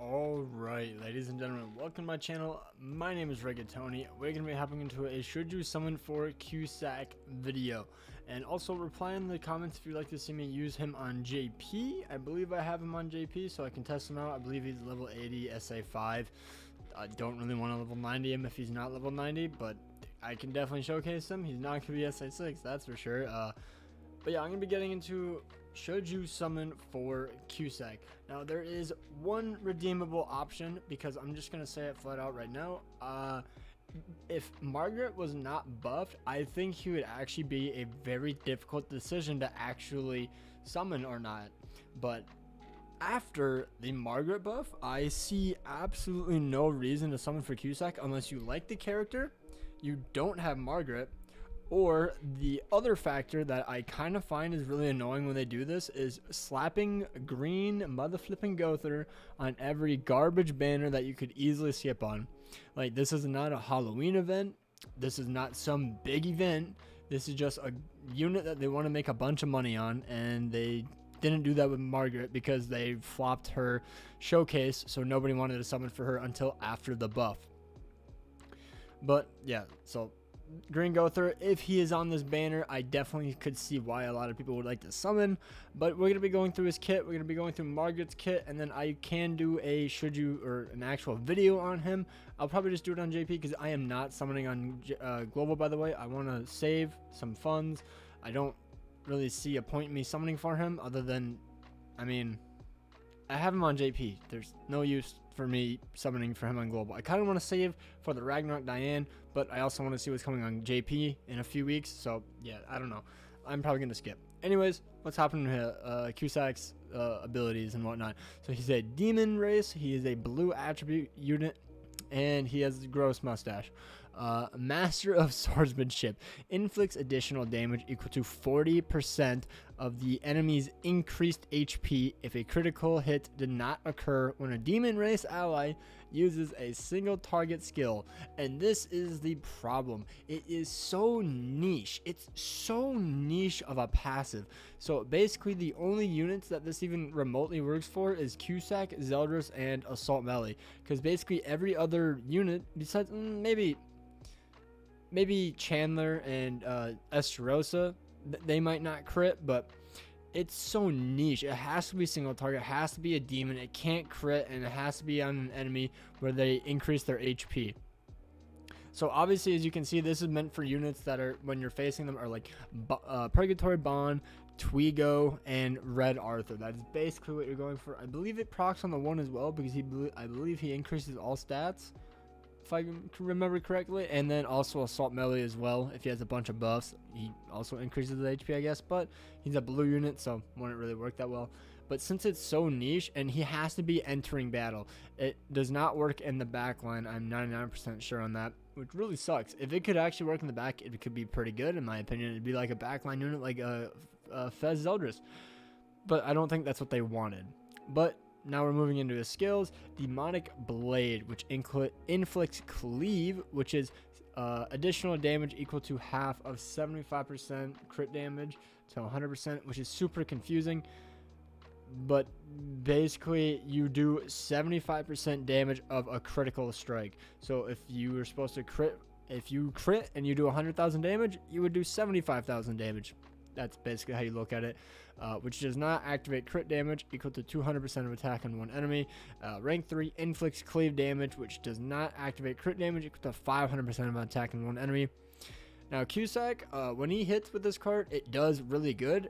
Alright, ladies and gentlemen, welcome to my channel. My name is Rigatoni. We're going to be hopping into a Should You Summon for Cusack video. And also reply in the comments if you'd like to see me use him on JP. I believe I have him on JP, so I can test him out. I believe he's level 80, SA5. I don't really want to level 90 him if he's not level 90, but I can definitely showcase him. He's not going to be SA6, that's for sure. But yeah, I'm going to be getting into Should You Summon for Cusack. Now, there is one redeemable option, because I'm just going to say it flat out right now. If Margaret was not buffed, I think he would actually be a very difficult decision to actually summon or not. But after the Margaret buff, I see absolutely no reason to summon for Cusack unless you like the character, you don't have Margaret, or the other factor that I kind of find is really annoying when they do this is slapping green mother flipping Gother on every garbage banner that you could easily skip on. Like, this is not a Halloween event. This is not some big event. This is just a unit that they want to make a bunch of money on, and they didn't do that with Margaret because they flopped her showcase, so nobody wanted to summon for her until after the buff. But yeah, so Green Gother, if he is on this banner, I definitely could see why a lot of people would like to summon. But we're going to be going through his kit, we're going to be going through Margaret's kit, and then I can do a an actual video on him. I'll probably just do it on JP because I am not summoning on Global, by the way. I want to save some funds. I don't really see a point in me summoning for him other than, I mean, I have him on JP. There's no use for me summoning for him on Global. I kind of want to save for the Ragnarok Diane, but I also want to see what's coming on JP in a few weeks. So yeah, I don't know. I'm probably going to skip. Anyways, let's hop into Cusack's abilities and whatnot. So he's a demon race. He is a blue attribute unit, and he has a gross mustache. Master of Swordsmanship inflicts additional damage equal to 40% of the enemy's increased HP if a critical hit did not occur when a demon race ally uses a single target skill. And this is the problem. It is so niche. It's so niche of a passive. So basically the only units that this even remotely works for is Cusack, Zeldris, and Assault Melee. Because basically every other unit besides maybe Chandler and Esterosa, they might not crit, but it's so niche. It has to be single target, it has to be a demon, it can't crit, and it has to be on an enemy where they increase their HP. So obviously, as you can see, this is meant for units that are, when you're facing them, are like Purgatory Bond, Twigo, and Red Arthur. That's basically what you're going for. I believe it procs on the one as well, because I believe he increases all stats, if I can remember correctly, and then also Assault Melee as well. If he has a bunch of buffs, he also increases the HP, I guess, but he's a blue unit, so wouldn't really work that well. But since it's so niche, and he has to be entering battle, it does not work in the back line. I'm 99% sure on that, which really sucks. If it could actually work in the back, it could be pretty good, in my opinion. It'd be like a backline unit, like a Fez Zeldris, but I don't think that's what they wanted. But now we're moving into his skills. Demonic Blade, which inflicts cleave, which is additional damage equal to half of 75% crit damage to 100%, which is super confusing. But basically, you do 75% damage of a critical strike. So if you were supposed to crit, if you crit and you do 100,000 damage, you would do 75,000 damage. That's basically how you look at it, which does not activate crit damage equal to 200% of attack on one enemy. Rank 3 inflicts cleave damage, which does not activate crit damage equal to 500% of attack on one enemy. Now Cusack, when he hits with this card, it does really good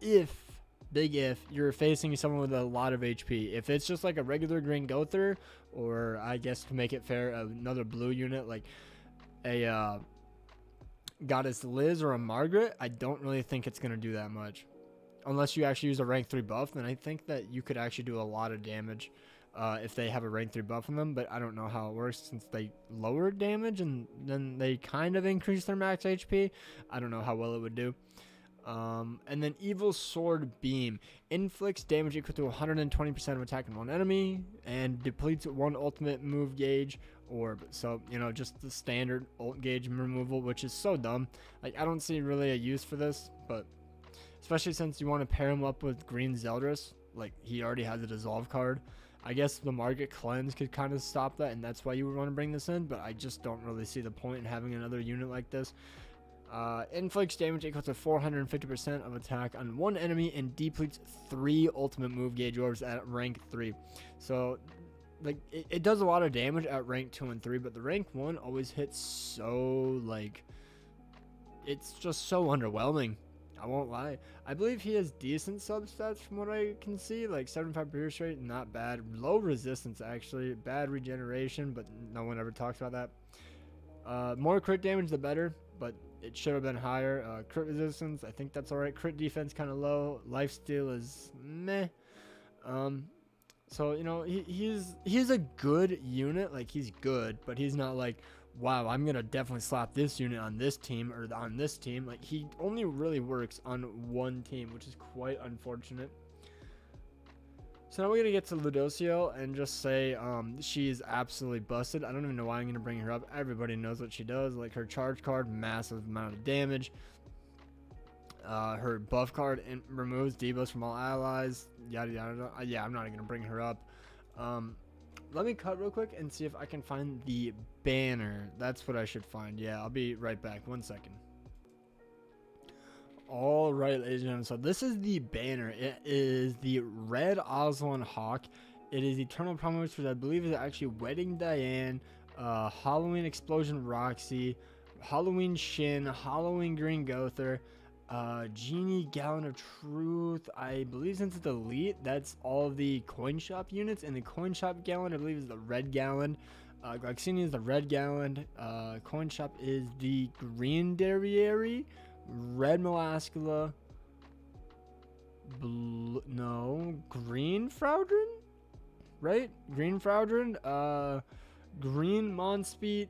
if, big if, you're facing someone with a lot of HP. If it's just like a regular Green Gother, or I guess to make it fair, another blue unit like a Goddess Liz or a Margaret, I don't really think it's going to do that much. Unless you actually use a rank 3 buff, then I think that you could actually do a lot of damage if they have a rank 3 buff on them, but I don't know how it works since they lower damage and then they kind of increase their max HP. I don't know how well it would do. And then Evil Sword Beam inflicts damage equal to 120% of attack on one enemy and depletes one ultimate move gauge orb. So, you know, just the standard ult gauge removal, which is so dumb. Like, I don't see really a use for this, but especially since you want to pair him up with Green Zeldris, like he already has a dissolve card. I guess the market cleanse could kind of stop that, and that's why you would want to bring this in, but I just don't really see the point in having another unit like this. Inflicts damage equal to 450% of attack on one enemy and depletes 3 ultimate move gauge orbs at rank 3. So, like, it does a lot of damage at rank 2 and 3, but the rank 1 always hits so, like, it's just so underwhelming. I won't lie. I believe he has decent substats from what I can see, like 75 pierce rate, not bad. Low resistance, actually. Bad regeneration, but no one ever talks about that. More crit damage, the better, but it should have been higher. Crit resistance, I think that's alright. Crit defense, kind of low. Lifesteal is meh. So, you know, he's a good unit. Like, he's good, but he's not like, wow, I'm going to definitely slap this unit on this team or on this team. Like, he only really works on one team, which is quite unfortunate. So now we're going to get to Ludocio and just say she's absolutely busted. I don't even know why I'm going to bring her up. Everybody knows what she does. Like, her charge card, massive amount of damage. Her buff card removes debuffs from all allies. Yada, yada, yada. Yeah, I'm not going to bring her up. Let me cut real quick and see if I can find the banner. That's what I should find. Yeah, I'll be right back. 1 second. All right, ladies and gentlemen. So this is the banner. It is the red Oslo Hawk. It is Eternal Promise, which I believe is actually Wedding Diane, Halloween Explosion Roxy, Halloween Shin, Halloween Green Gother, Genie Gallon of Truth. I believe since it's elite, that's all the coin shop units, and the coin shop gallon I believe is the red gallon. Gloxini is the red gallon. Coin shop is the green Derriere, red Melascula, green Fraudrin, right? Green Fraudrin, green Monspeet,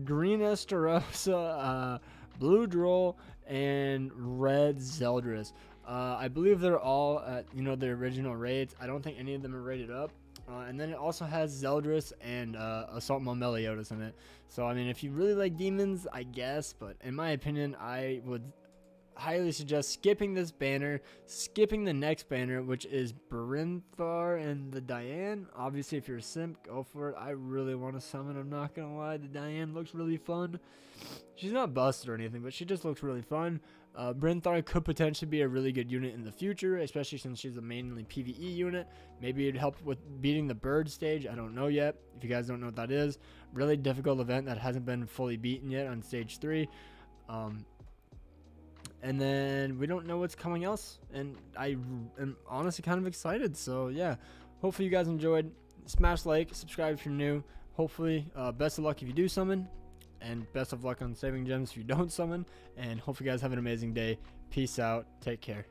green Esterosa, blue Droll, and red Zeldris. I believe they're all at, you know, the original rates. I don't think any of them are rated up. And then it also has Zeldris and Assault Meliodas in it. So, I mean, if you really like demons, I guess. But in my opinion, I would highly suggest skipping this banner, skipping the next banner, which is Brenthar and the Diane. Obviously, if you're a simp, go for it. I really want to summon, I'm not going to lie. The Diane looks really fun. She's not busted or anything, but she just looks really fun. Brenthar could potentially be a really good unit in the future, especially since she's a mainly PvE unit. Maybe it'd help with beating the bird stage. I don't know yet. If you guys don't know what that is, really difficult event that hasn't been fully beaten yet on stage 3. And then we don't know what's coming else, and I am honestly kind of excited. So yeah, hopefully you guys enjoyed. Smash like, subscribe if you're new. Hopefully, best of luck if you do summon, and best of luck on saving gems if you don't summon. And hope you guys have an amazing day. Peace out. Take care.